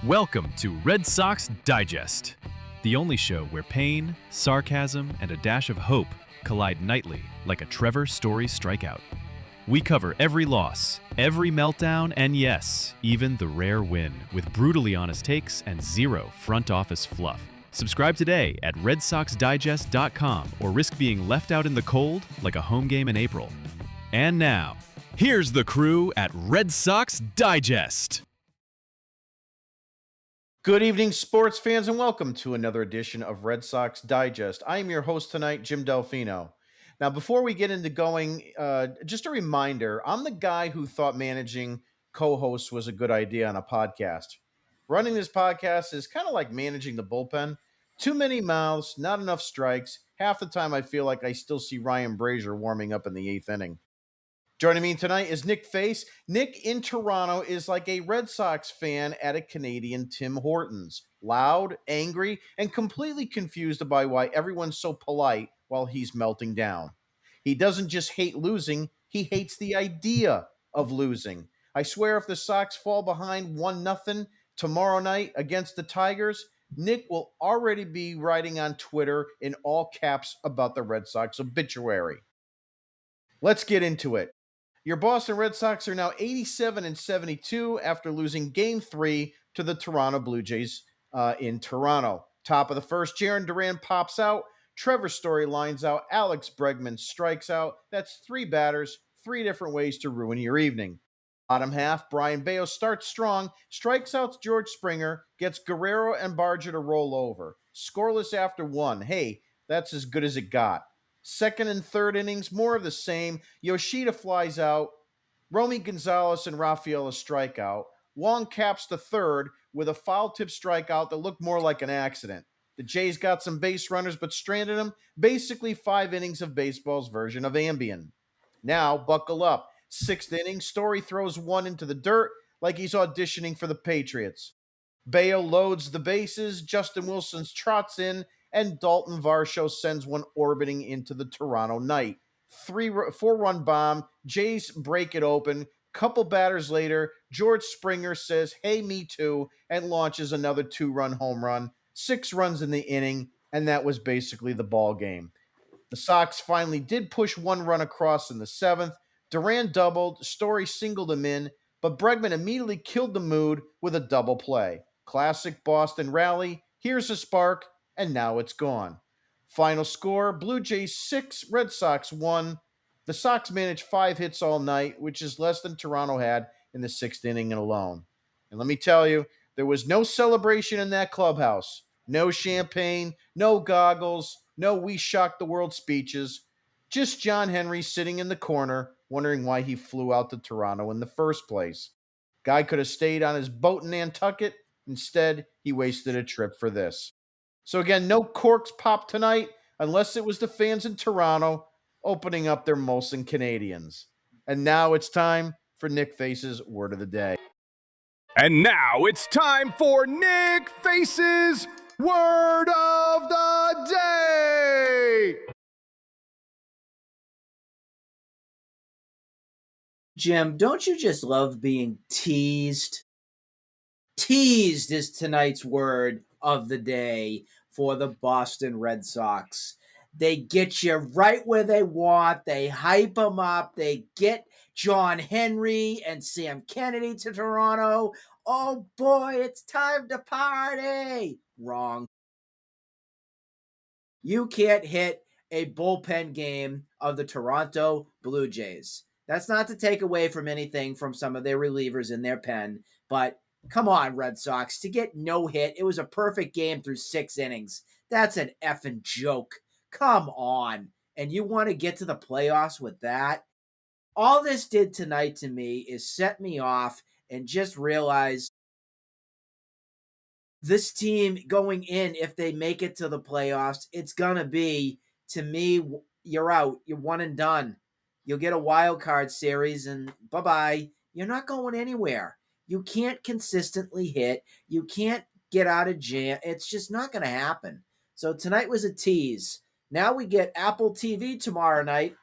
Welcome to Red Sox Digest, the only show where pain, sarcasm, and a dash of hope collide nightly like a Trevor Story strikeout. We cover every loss, every meltdown, and yes, even the rare win, with brutally honest takes and zero front office fluff. Subscribe today at RedSoxDigest.com or risk being left out in the cold like a home game in April. And now, here's the crew at Red Sox Digest. Good evening, sports fans, and welcome to another edition of Red Sox Digest. I am your host tonight, Jim Dalfino. Now, before we get into going, just a reminder, I'm the guy who thought managing co-hosts was a good idea on a podcast. Running this podcast is kind of like managing the bullpen. Too many mouths, not enough strikes. Half the time I feel like I still see Ryan Brazier warming up in the eighth inning. Joining me tonight is Nick Face. Nick in Toronto is like a Red Sox fan at a Canadian Tim Hortons. Loud, angry, and completely confused by why everyone's so polite while he's melting down. He doesn't just hate losing, he hates the idea of losing. I swear if the Sox fall behind 1-0 tomorrow night against the Tigers, Nick will already be writing on Twitter in all caps about the Red Sox obituary. Let's get into it. Your Boston Red Sox are now 87-72 after losing Game 3 to the Toronto Blue Jays in Toronto. Top of the first, Jarren Duran pops out. Trevor Story lines out. Alex Bregman strikes out. That's three batters, three different ways to ruin your evening. Bottom half, Brian Bayo starts strong, strikes out George Springer, gets Guerrero and Barger to roll over. Scoreless after one. Hey, that's as good as it got. Second and third innings, more of the same. Yoshida flies out. Romy Gonzalez and Rafaela strike out. Wong caps the third with a foul tip strikeout that looked more like an accident. The Jays got some base runners but stranded them. Basically 5 innings of baseball's version of Ambien. Now, buckle up. Sixth inning, Story throws one into the dirt like he's auditioning for the Patriots. Bayo loads the bases. Justin Wilson trots in, and Dalton Varsho sends one orbiting into the Toronto night. 4-run bomb. Jays break it open. Couple batters later, George Springer says, "Hey, me too," and launches another 2-run home run. 6 runs in the inning, and that was basically the ball game. The Sox finally did push 1 run across in the 7th. Duran doubled. Story singled him in, but Bregman immediately killed the mood with a double play. Classic Boston rally. Here's a spark, and now it's gone. Final score, Blue Jays 6, Red Sox 1. The Sox managed 5 hits all night, which is less than Toronto had in the 6th inning alone. And let me tell you, there was no celebration in that clubhouse. No champagne, no goggles, no "we shocked the world" speeches. Just John Henry sitting in the corner, wondering why he flew out to Toronto in the first place. Guy could have stayed on his boat in Nantucket. Instead, he wasted a trip for this. So again, no corks popped tonight, unless it was the fans in Toronto opening up their Molson Canadians. And now it's time for Nick Face's Word of the Day. And now it's time for Nick Face's Word of the Day. Jim, don't you just love being teased? Teased is tonight's word of the day for the Boston Red Sox. They get you right where they want. They hype them up. They get John Henry and Sam Kennedy to Toronto. Oh boy, it's time to party. Wrong. You can't hit a bullpen game of the Toronto Blue Jays. That's not to take away from anything from some of their relievers in their pen, but come on, Red Sox, to get no hit. It was a perfect game through 6 innings. That's an effing joke. Come on. And you want to get to the playoffs with that? All this did tonight to me is set me off and just realize this team going in, if they make it to the playoffs, it's going to be, to me, you're out. You're one and done. You'll get a wild card series and bye-bye. You're not going anywhere. You can't consistently hit. You can't get out of jam. It's just not going to happen. So tonight was a tease. Now we get Apple TV tomorrow night.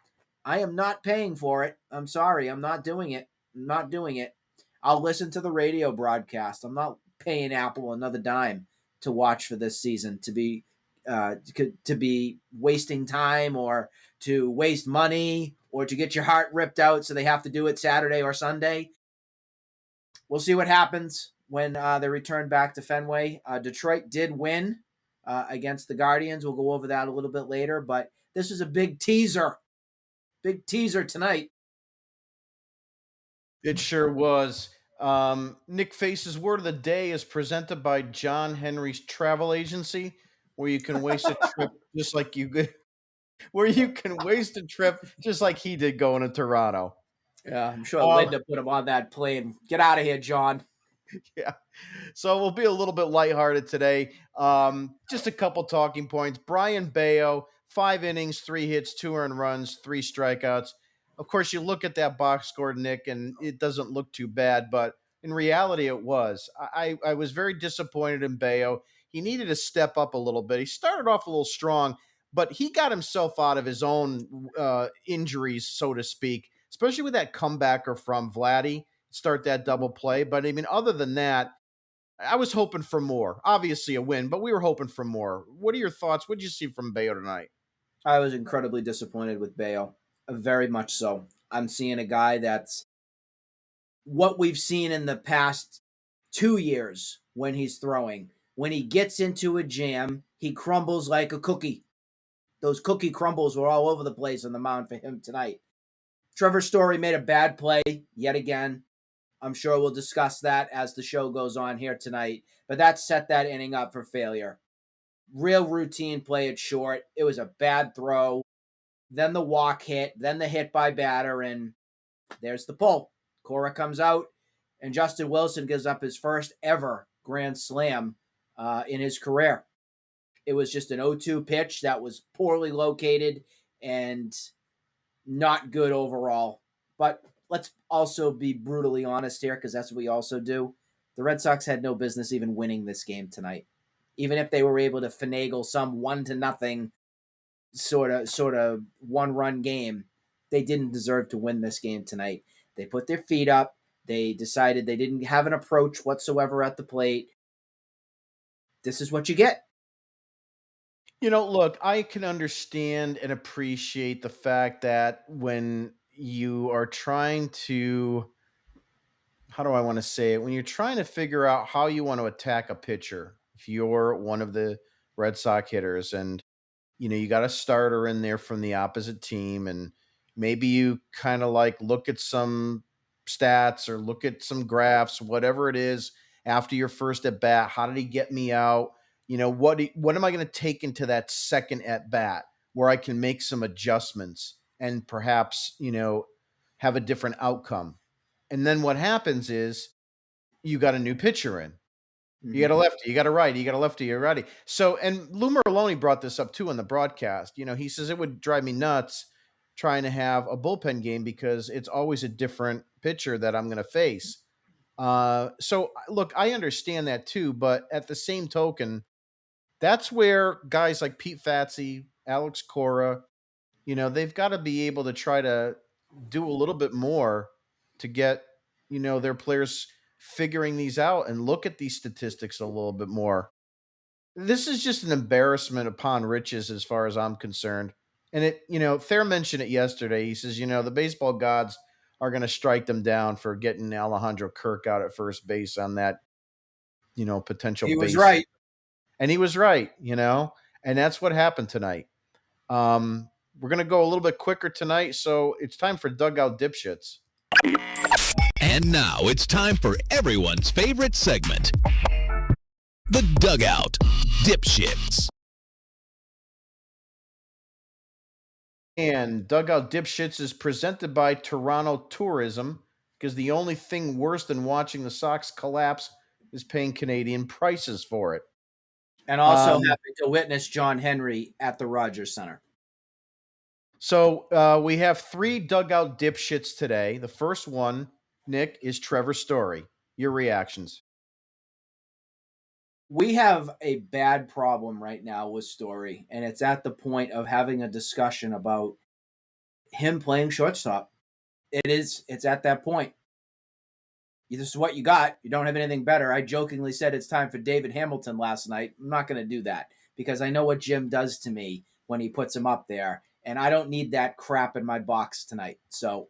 I am not paying for it. I'm sorry. I'm not doing it. I'm not doing it. I'll listen to the radio broadcast. I'm not paying Apple another dime to watch for this season, to be wasting time or to waste money or to get your heart ripped out so they have to do it Saturday or Sunday. We'll see what happens when they return back to Fenway. Detroit did win against the Guardians. We'll go over that a little bit later, but this is a big teaser. Big teaser tonight. It sure was. Nick Face's word of the day is presented by John Henry's Travel Agency, where you can waste a trip just like where you can waste a trip just like he did going to Toronto. Yeah, I'm sure Linda put him on that plane. Get out of here, John. Yeah. So we'll be a little bit lighthearted today. Just a couple talking points. Brian Bayo, 5 innings, 3 hits, 2 earned runs, 3 strikeouts. Of course, you look at that box score, Nick, and it doesn't look too bad, but in reality, it was. I was very disappointed in Bayo. He needed to step up a little bit. He started off a little strong, but he got himself out of his own injuries, so to speak, especially with that comebacker from Vladdy, start that double play. But I mean, other than that, I was hoping for more. Obviously a win, but we were hoping for more. What are your thoughts? What did you see from Bayo tonight? I was incredibly disappointed with Bayo. Very much so. I'm seeing a guy that's what we've seen in the past 2 years when he's throwing. When he gets into a jam, he crumbles like a cookie. Those cookie crumbles were all over the place on the mound for him tonight. Trevor Story made a bad play yet again. I'm sure we'll discuss that as the show goes on here tonight. But that set that inning up for failure. Real routine play at short. It was a bad throw. Then the walk hit. Then the hit by batter. And there's the pull. Cora comes out. And Justin Wilson gives up his first ever grand slam in his career. It was just an 0-2 pitch that was poorly located and not good overall. But let's also be brutally honest here, because that's what we also do. The Red Sox had no business even winning this game tonight. Even if they were able to finagle some 1-0 sort of one-run game, they didn't deserve to win this game tonight. They put their feet up. They decided they didn't have an approach whatsoever at the plate. This is what you get. You know, look, I can understand and appreciate the fact that when you are trying to, how do I want to say it? When you're trying to figure out how you want to attack a pitcher, if you're one of the Red Sox hitters and, you know, you got a starter in there from the opposite team, and maybe you kind of like look at some stats or look at some graphs, whatever it is, after your first at bat. How did he get me out? You know, what am I going to take into that second at bat where I can make some adjustments and perhaps, you know, have a different outcome? And then what happens is you got a new pitcher in. You got a lefty, you got a righty, you got a lefty, you're righty. So, and Lou Merlone brought this up too in the broadcast. You know, he says it would drive me nuts trying to have a bullpen game because it's always a different pitcher that I'm going to face. So, look, I understand that too, but at the same token, that's where guys like Pete Fatsi, Alex Cora, you know, they've got to be able to try to do a little bit more to get, you know, their players figuring these out and look at these statistics a little bit more. This is just an embarrassment upon riches as far as I'm concerned. And it, you know, Thayer mentioned it yesterday. He says, you know, the baseball gods are going to strike them down for getting Alejandro Kirk out at first base on that, you know, potential He base. was right. And he was right, you know, and that's what happened tonight. We're going to go a little bit quicker tonight, so it's time for Dugout Dipshits. And now it's time for everyone's favorite segment, the Dugout Dipshits. And Dugout Dipshits is presented by Toronto Tourism, because the only thing worse than watching the Sox collapse is paying Canadian prices for it. And also having to witness John Henry at the Rogers Center. So we have 3 Dugout Dipshits today. The first one, Nick, is Trevor Story. Your reactions? We have a bad problem right now with Story, and it's at the point of having a discussion about him playing shortstop. It's at that point. this is what you got. You don't have anything better. I jokingly said it's time for David Hamilton last night. I'm not going to do that because I know what Jim does to me when he puts him up there, and I don't need that crap in my box tonight. So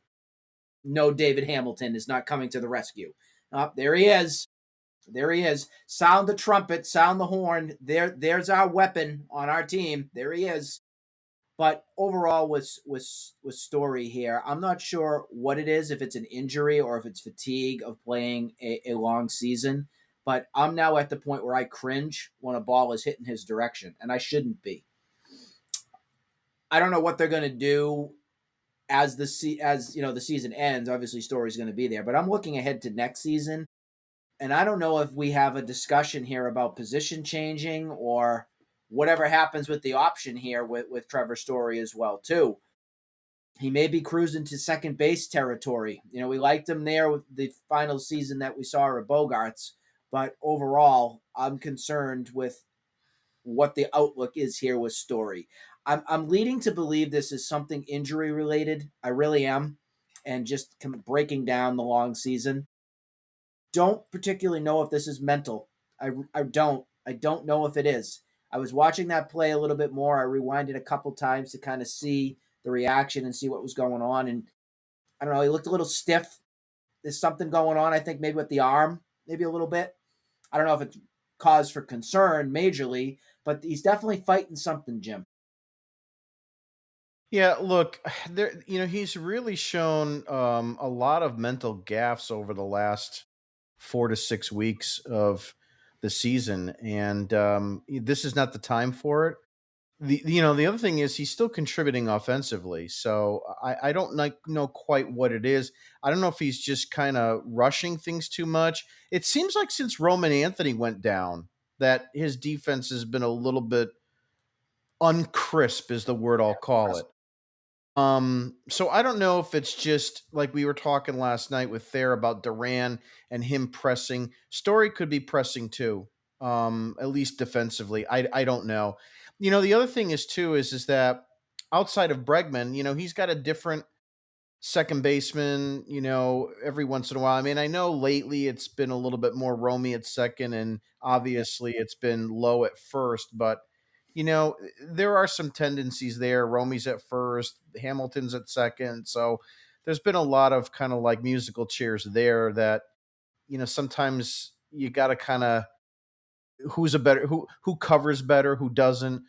no, David Hamilton is not coming to the rescue. There he is. There he is. Sound the trumpet, sound the horn. There's our weapon on our team. There he is. But overall, with Story here, I'm not sure what it is, if it's an injury or if it's fatigue of playing a long season. But I'm now at the point where I cringe when a ball is hitting his direction, and I shouldn't be. I don't know what they're going to do as the season ends. Obviously, Story's going to be there, but I'm looking ahead to next season, and I don't know if we have a discussion here about position changing or whatever happens with the option here with Trevor Story as well, too. He may be cruising to second base territory. We liked him there with the final season that we saw at Bogarts, but overall, I'm concerned with what the outlook is here with Story. I'm leading to believe this is something injury related. I really am, and just breaking down the long season. Don't particularly know if this is mental. I don't know if it is. I was watching that play a little bit more. I rewinded a couple times to kind of see the reaction and see what was going on. And I don't know, he looked a little stiff. There's something going on, I think, maybe with the arm, maybe a little bit. I don't know if it's cause for concern majorly, but he's definitely fighting something, Jim. Yeah, look, he's really shown a lot of mental gaffes over the last 4 to 6 weeks of the season, and this is not the time for it. The other thing is he's still contributing offensively, so I don't know quite what it is. I don't know if he's just kind of rushing things too much. It seems like since Roman Anthony went down, that his defense has been a little bit uncrisp, is the word I'll call it. So I don't know if it's just like we were talking last night with Thayer about Duran and him pressing. Story could be pressing too, at least defensively. I don't know. The other thing is too is that outside of Bregman, he's got a different second baseman, every once in a while. I mean, I know lately it's been a little bit more Romy at second, and obviously it's been low at first, but there are some tendencies there. Romy's at first, Hamilton's at second. So there's been a lot of kind of like musical chairs there that, sometimes you got to kind of who covers better, who doesn't,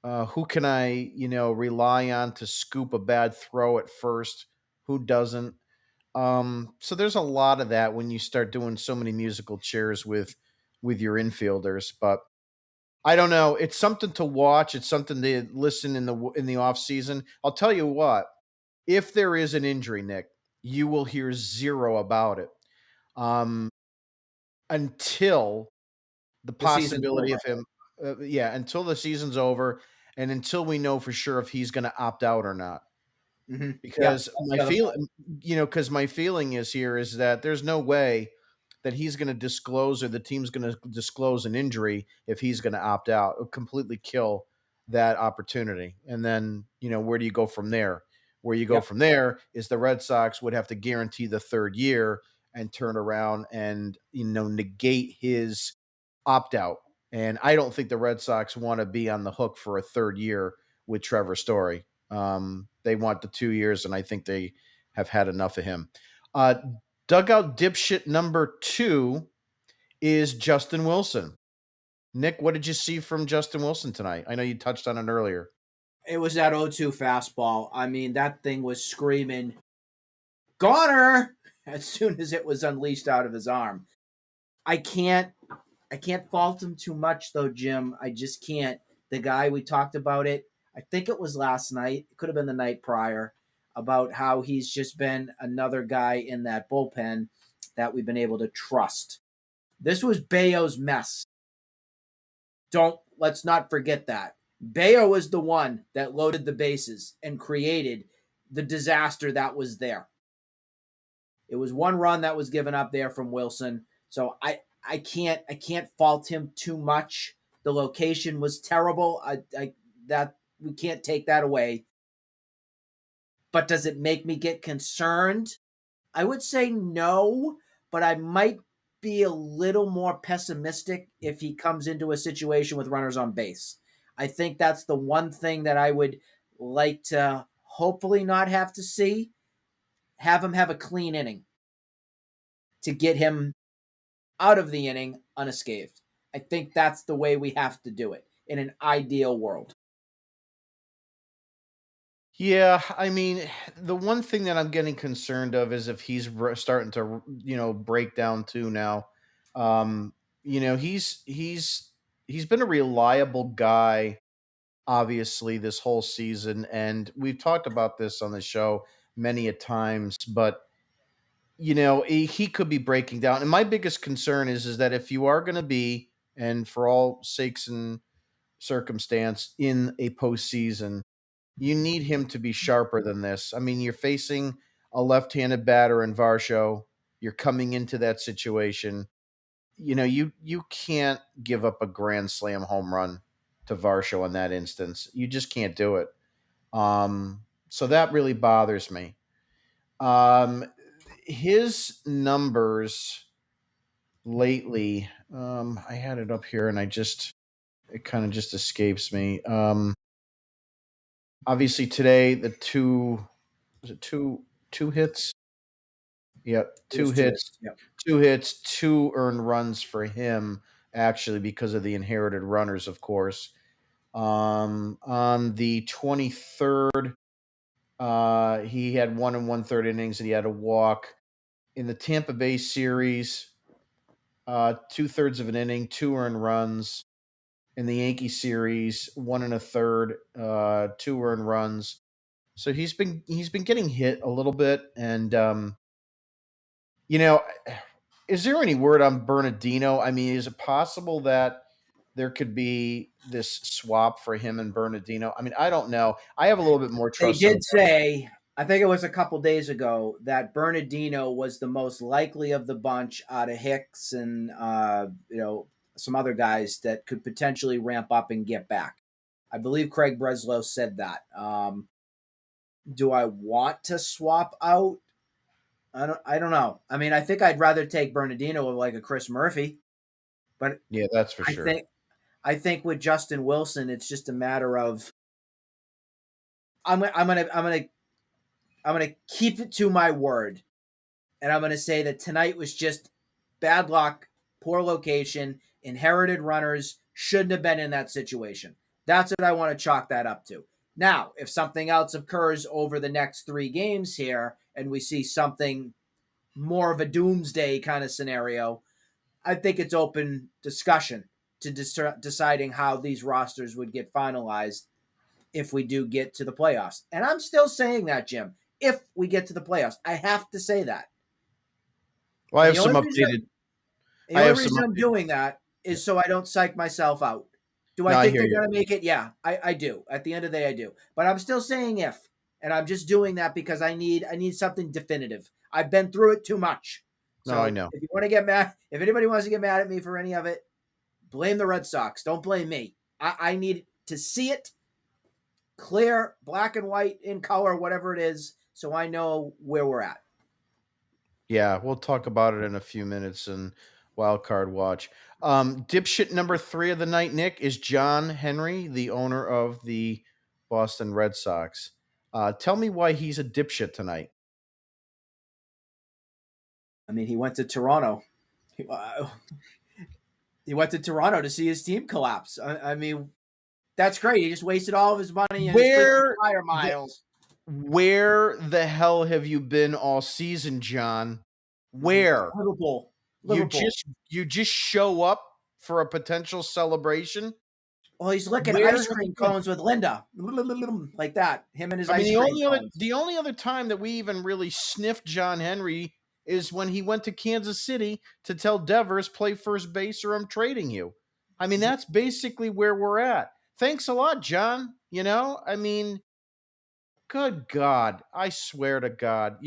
who can I, rely on to scoop a bad throw at first, who doesn't. So there's a lot of that when you start doing so many musical chairs with your infielders, but I don't know. It's something to watch. It's something to listen in the off season. I'll tell you what. If there is an injury, Nick, you will hear zero about it until the possibility of him. Until the season's over, and until we know for sure if he's going to opt out or not. Mm-hmm. Because my feeling is here is that there's no way that he's going to disclose or the team's going to disclose an injury if he's going to opt out. It'll completely kill that opportunity. And then, where do you go from there? Where you go from there is the Red Sox would have to guarantee the third year and turn around and, negate his opt out. And I don't think the Red Sox want to be on the hook for a third year with Trevor Story. They want the 2 years, and I think they have had enough of him. Dugout dipshit number 2 is Justin Wilson. Nick, what did you see from Justin Wilson tonight? I know you touched on it earlier. It was that 0-2 fastball. I mean, that thing was screaming, "Goner!" as soon as it was unleashed out of his arm. I can't fault him too much, though, Jim. I just can't. The guy, we talked about it, I think it was last night. It could have been the night prior, about how he's just been another guy in that bullpen that we've been able to trust. This was Bayo's mess. Let's not forget that. Bayo was the one that loaded the bases and created the disaster that was there. It was one run that was given up there from Wilson. So I can't fault him too much. The location was terrible. That we can't take that away. But does it make me get concerned? I would say no, but I might be a little more pessimistic if he comes into a situation with runners on base. I think that's the one thing that I would like to hopefully not have to see. Have him have a clean inning to get him out of the inning unscathed. I think that's the way we have to do it in an ideal world. Yeah, I mean, the one thing that I'm getting concerned of is if he's starting to, break down too now. Um, he's been a reliable guy, obviously, this whole season, and we've talked about this on the show many a times. But he could be breaking down, and my biggest concern is that if you are going to be, and for all sakes and circumstance, in a postseason, you need him to be sharper than this. I mean, you're facing a left-handed batter in Varsho. You're coming into that situation. You can't give up a grand slam home run to Varsho in that instance. You just can't do it. So that really bothers me. Um, his numbers lately, I had it up here and it kind of just escapes me. Obviously today the was it two hits? Yep, two hits, Yep. 2 hits, 2 earned runs for him, actually, because of the inherited runners, of course. On the 23rd, he had 1 1/3 innings and he had a walk. In the Tampa Bay series, 2/3 of an inning, 2 earned runs. In the Yankee series, 1 1/3, 2 earned runs. So he's been getting hit a little bit, and you know, is there any word on Bernardino? I mean, is it possible that there could be this swap for him and Bernardino? I mean, I don't know. I have a little bit more They trust in did say, I think it was a couple days ago, that Bernardino was the most likely of the bunch out of Hicks and some other guys that could potentially ramp up and get back. I believe Craig Breslow said that. Do I want to swap out? I don't know. I mean, I think I'd rather take Bernardino with like a Chris Murphy, but Yeah, that's for I sure. think I think with Justin Wilson, it's just a matter of I'm gonna keep it to my word, and I'm gonna say that tonight was just bad luck, poor location, inherited runners shouldn't have been in that situation. That's what I want to chalk that up to. Now, if something else occurs over the next 3 games here, and we see something more of a doomsday kind of scenario, I think it's open discussion to deciding how these rosters would get finalized if we do get to the playoffs. And I'm still saying that, Jim. If we get to the playoffs, I have to say that. Well, I And have some updated. the I only have some reason I'm updated. doing that is so I don't psych myself out. Do I No, I think hear they're you. going to make it? Yeah, I do. At the end of the day, I do. But I'm still saying if, and I'm just doing that because I need something definitive. I've been through it too much. No, I So know. if you want to get mad, if anybody wants to get mad at me for any of it, blame the Red Sox. Don't blame me. I need to see it clear, black and white, in color, whatever it is, so I know where we're at. Yeah, we'll talk about it in a few minutes in Wild Card Watch. Dipshit number 3 of the night, Nick, is John Henry, the owner of the Boston Red Sox. Tell me why he's a dipshit tonight. I mean, he went to Toronto. He went to Toronto to see his team collapse. I mean, that's great. He just wasted all of his money and his Where tire the, miles. where the hell have you been all season, John? Where? Liverpool. You just show up for a potential celebration? Well, he's licking Where ice have cream you been? cones with Linda, like that. Him and his I mean, ice the cream only other cones. the only other time that we even really sniffed John Henry is when he went to Kansas City to tell Devers, play first base or I'm trading you. I mean, that's basically where we're at. Thanks a lot, John. I mean, good God. I swear to God,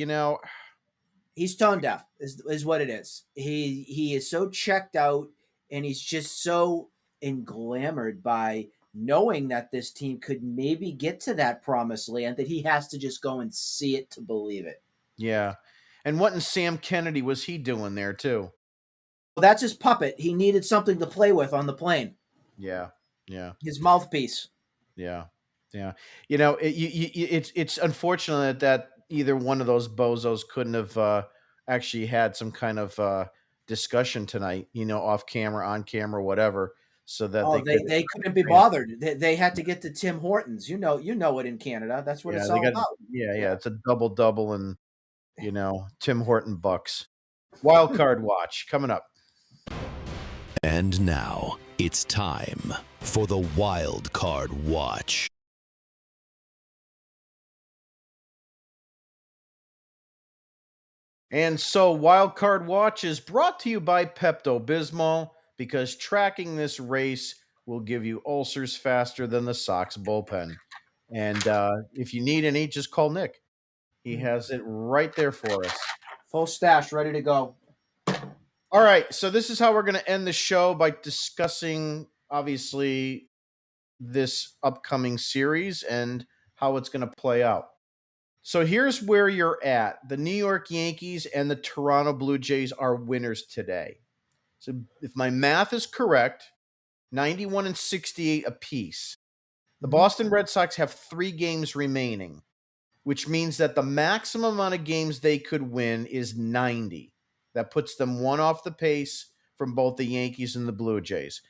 He's tone deaf is what it is. He is so checked out, and he's just so englamored by knowing that this team could maybe get to that promised land that he has to just go and see it to believe it. yeah. And what in Sam Kennedy was he doing there too? Well, that's his puppet. He needed something to play with on the plane. Yeah, yeah, His mouthpiece. yeah, yeah. It's unfortunate that either one of those bozos couldn't have actually had some kind of discussion tonight. Off camera, on camera, whatever, so that Oh, they could. they couldn't be bothered. They had to get to Tim Hortons. You know it in Canada. That's what Yeah, it's they all got. about. Yeah. It's a double double, and Tim Horton bucks. Wild card watch coming up. And now it's time for the Wild Card Watch. And so, Wild Card Watch is brought to you by Pepto Bismol because tracking this race will give you ulcers faster than the Sox bullpen. And if you need any, just call Nick. He has it right there for us. Full stash, ready to go. All right. So, this is how we're going to end the show by discussing, obviously, this upcoming series and how it's going to play out. So here's where you're at. The New York Yankees and the Toronto Blue Jays are winners today. So if my math is correct, 91 and 68 apiece. The Boston Red Sox have 3 games remaining, which means that the maximum amount of games they could win is 90. That puts them one off the pace from both the Yankees and the Blue Jays.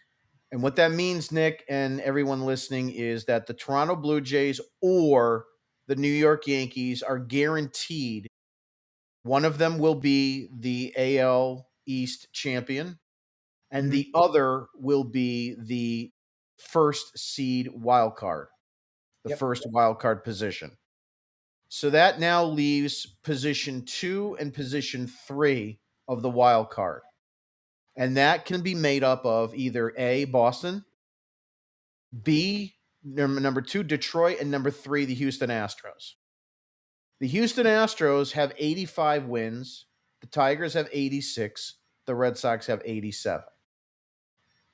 And what that means, Nick, and everyone listening, is that the Toronto Blue Jays or the New York Yankees are guaranteed one of them will be the AL East champion, and the other will be the first seed wild card, the first wild card position. So that now leaves position 2 and position 3 of the wild card. And that can be made up of either A, Boston, B, number 2, Detroit, and number 3, the Houston Astros. The Houston Astros have 85 wins. The Tigers have 86. The Red Sox have 87.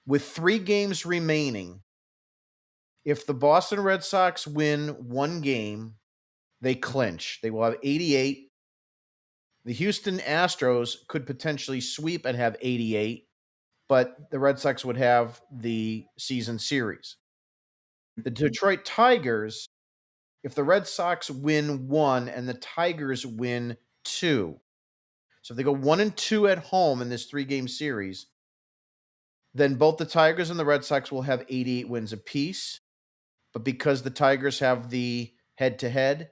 With 3 games remaining, if the Boston Red Sox win 1 game, they clinch. They will have 88. The Houston Astros could potentially sweep and have 88, but the Red Sox would have the season series. The Detroit Tigers, if the Red Sox win 1 and the Tigers win 2, so if they go 1-2 at home in this 3-game series, then both the Tigers and the Red Sox will have 88 wins apiece. But because the Tigers have the head-to-head,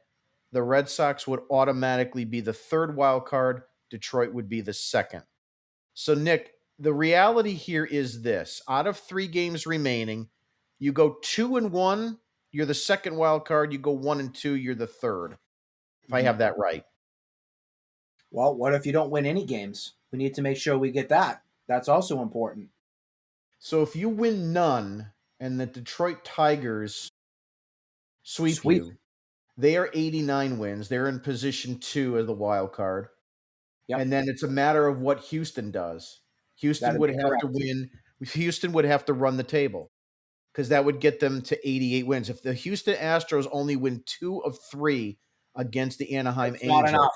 the Red Sox would automatically be the 3rd wild card. Detroit would be the 2nd. So, Nick, the reality here is this. Out of 3 games remaining, you go 2-1, you're the 2nd wild card. You go 1-2, you're the 3rd. If I have that right. Well, what if you don't win any games? We need to make sure we get that. That's also important. So if you win none and the Detroit Tigers sweep you, they are 89 wins. They're in position 2 as the wild card. Yep. And then it's a matter of what Houston does. Houston would have to win. Houston would have to run the table because that would get them to 88 wins. If the Houston Astros only win 2 of 3 against the Anaheim Angels,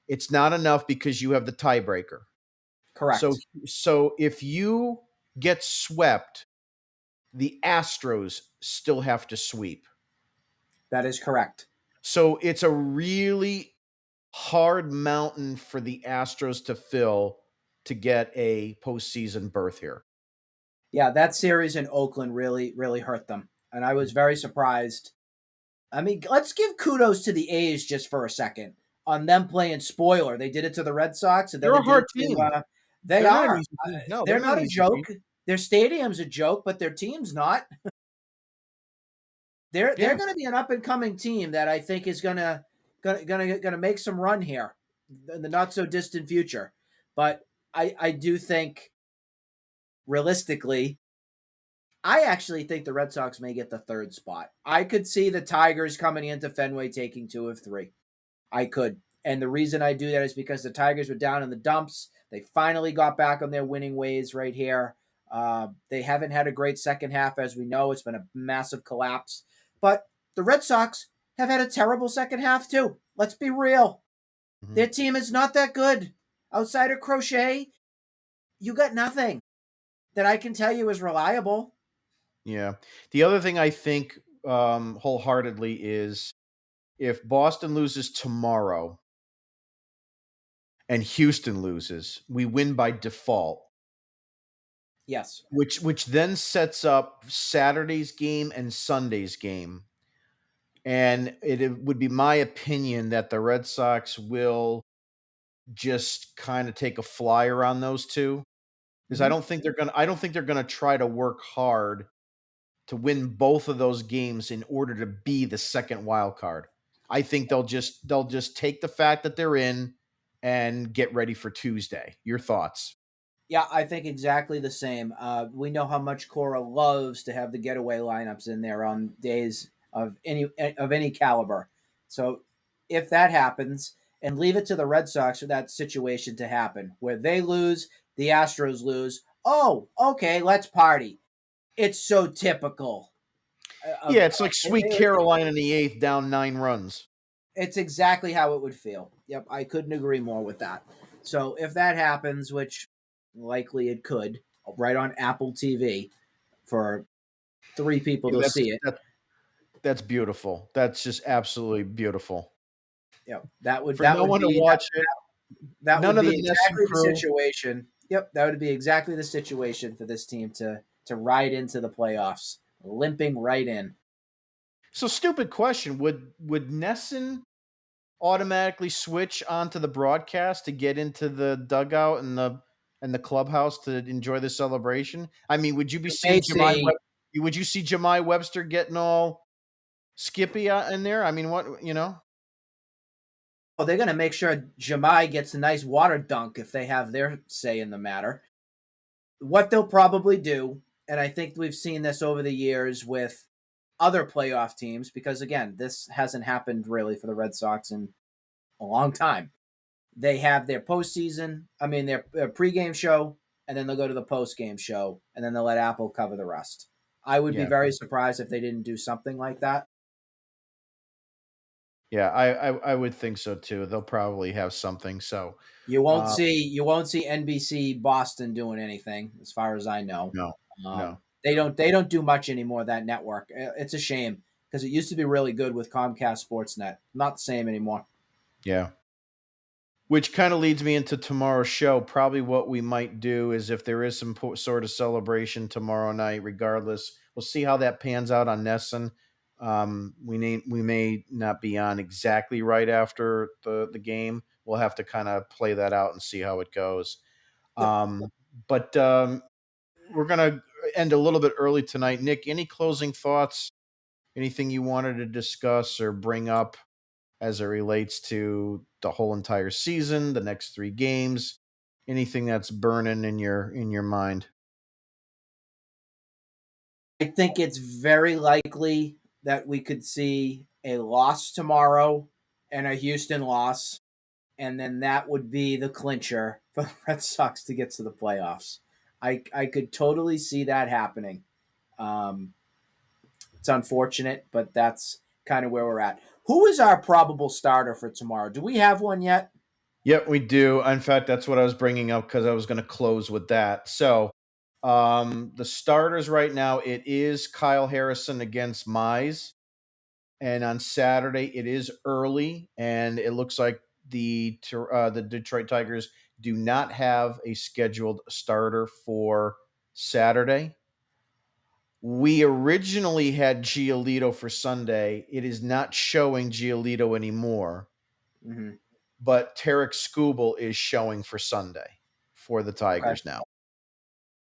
it's not enough because you have the tiebreaker. Correct. So if you get swept, the Astros still have to sweep. That is correct. So it's a really hard mountain for the Astros to fill to get a postseason berth here. Yeah, that series in Oakland really, really hurt them. And I was very surprised. I mean, let's give kudos to the A's just for a second on them playing spoiler. They did it to the Red Sox. And they're a hard team. They're not a joke. Their stadium's a joke, but their team's not. They're going to be an up and coming team that I think is going to make some run here in the not so distant future. But I do think realistically, I actually think the Red Sox may get the 3rd spot. I could see the Tigers coming into Fenway taking 2 of 3. I could. And the reason I do that is because the Tigers were down in the dumps. They finally got back on their winning ways right here. They haven't had a great second half, as we know. It's been a massive collapse. But the Red Sox have had a terrible second half, too. Let's be real. Their team is not that good. Outside of Crochet, you got nothing that I can tell you is reliable. Yeah. The other thing I think wholeheartedly is if Boston loses tomorrow and Houston loses, we win by default. Yes. Which then sets up Saturday's game and Sunday's game. And it would be my opinion that the Red Sox will just kind of take a flyer on those two. Because I don't think they're gonna try to work hard to win both of those games in order to be the second wild card. I think they'll just take the fact that they're in and get ready for Tuesday. Your thoughts? Yeah, I think exactly the same. We know how much Cora loves to have the getaway lineups in there on days of any caliber. So if that happens, and leave it to the Red Sox for that situation to happen, where they lose, the Astros lose. Oh, okay, let's party. It's so typical. Yeah, it's like Sweet Caroline in the eighth, down 9 runs. It's exactly how it would feel. Yep, I couldn't agree more with that. So if that happens, which likely it could, right on Apple TV for 3 people to see it. That's beautiful. That's just absolutely beautiful. Yep, that would For no one to watch it. That None would of be the Nesson exactly the crew. situation. Yep, that would be exactly the situation for this team to ride into the playoffs, limping right in. So stupid question. Would Nesson automatically switch onto the broadcast to get into the dugout and the clubhouse to enjoy the celebration? I mean, would you be You may seeing see would you see Jemai Webster getting all skippy in there? I mean, what, you know? Oh, they're going to make sure Jemai gets a nice water dunk if they have their say in the matter. What they'll probably do, and I think we've seen this over the years with other playoff teams, because again, this hasn't happened really for the Red Sox in a long time. They have their postseason, their pregame show, and then they'll go to the postgame show, and then they'll let Apple cover the rest. I would be Yeah. very surprised if they didn't do something like that. Yeah, I would think so too. They'll probably have something. So You won't see NBC Boston doing anything, as far as I know. no, no. They don't do much anymore. That network, it's a shame because it used to be really good with Comcast Sportsnet. Not the same anymore. Yeah. Which kind of leads me into tomorrow's show. Probably what we might do is if there is some sort of celebration tomorrow night, regardless, we'll see how that pans out on Nesson. We may not be on exactly right after the game. We'll have to kind of play that out and see how it goes. But we're going to end a little bit early tonight. Nick, any closing thoughts? Anything you wanted to discuss or bring up as it relates to the whole entire season, the next 3 games, anything that's burning in your mind? I think it's very likely that we could see a loss tomorrow and a Houston loss, and then that would be the clincher for the Red Sox to get to the playoffs. I could totally see that happening. It's unfortunate, but that's kind of where we're at. Who is our probable starter for tomorrow? Do we have one yet? Yep, we do. In fact, that's what I was bringing up because I was going to close with that. So, the starters right now, it is Kyle Harrison against Mize. And on Saturday, it is early, and it looks like the Detroit Tigers do not have a scheduled starter for Saturday. We originally had Giolito for Sunday. It is not showing Giolito anymore, Mm-hmm. but Tarek Skubal is showing for Sunday for the Tigers now.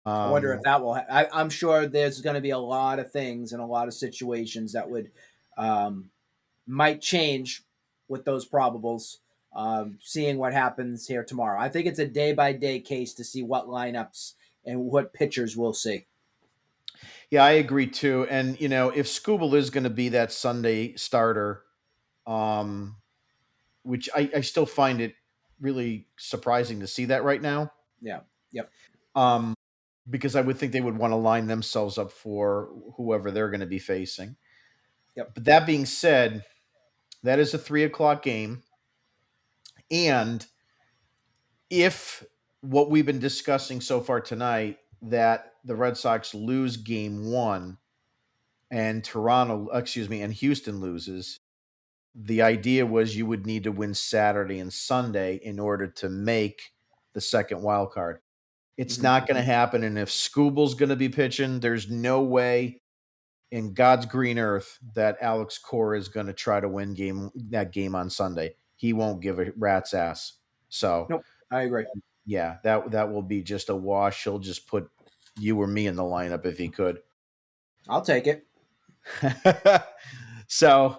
I wonder if that will. I'm sure there's going to be a lot of things and a lot of situations that would might change with those probables. Seeing what happens here tomorrow, I think it's a day by day case to see what lineups and what pitchers we'll see. Yeah, I agree too. And if Skubal is going to be that Sunday starter, which I still find it really surprising to see that right now. Yeah. Yep. Because I would think they would want to line themselves up for whoever they're going to be facing. Yep. But that being said, that is a 3:00 game. And if what we've been discussing so far tonight, that the Red Sox lose game one and and Houston loses, the idea was you would need to win Saturday and Sunday in order to make the second wild card. It's not going to happen. And if Scooble's going to be pitching, there's no way in God's green earth that Alex Cora is going to try to win that game on Sunday. He won't give a rat's ass. So, Nope, I agree. yeah, that will be just a wash. He'll just put you or me in the lineup if he could. I'll take it. So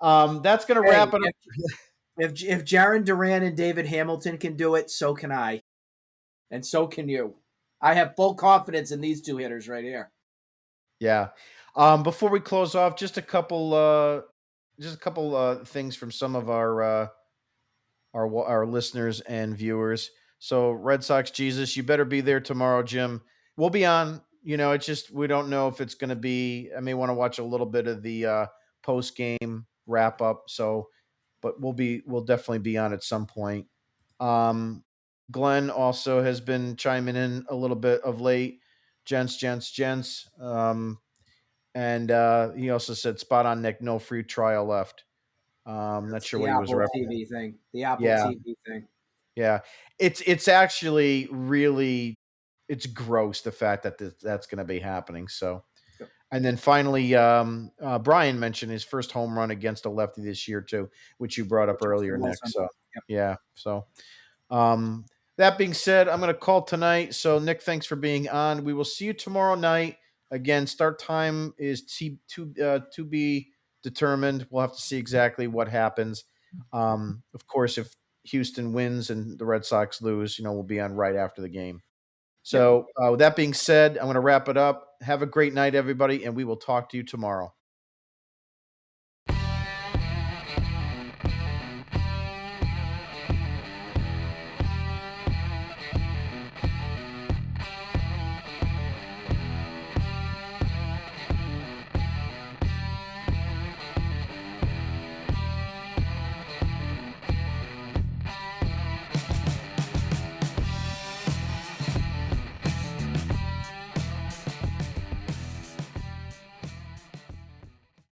that's going to wrap it up. If Jaron Duran and David Hamilton can do it, so can I. And so can you. I have full confidence in these two hitters right here. Yeah. Before we close off, just a couple things from some of our listeners and viewers. So Red Sox Jesus, you better be there tomorrow, Jim. We'll be on. It's just we don't know if it's going to be. I may want to watch a little bit of the post game wrap up. So, but we'll definitely be on at some point. Glenn also has been chiming in a little bit of late. Gents. And he also said, "Spot on, Nick. No free trial left." Not sure what he was referencing. TV thing. The Apple TV thing. Yeah, it's actually really it's gross the fact that that's going to be happening. So, and then finally, Brian mentioned his first home run against a lefty this year too, which you brought up earlier, Nick. So, yeah. So, that being said, I'm going to call tonight. So, Nick, thanks for being on. We will see you tomorrow night. Again, start time is to be determined. We'll have to see exactly what happens. Of course, if Houston wins and the Red Sox lose, we'll be on right after the game. So with that being said, I'm going to wrap it up. Have a great night, everybody, and we will talk to you tomorrow.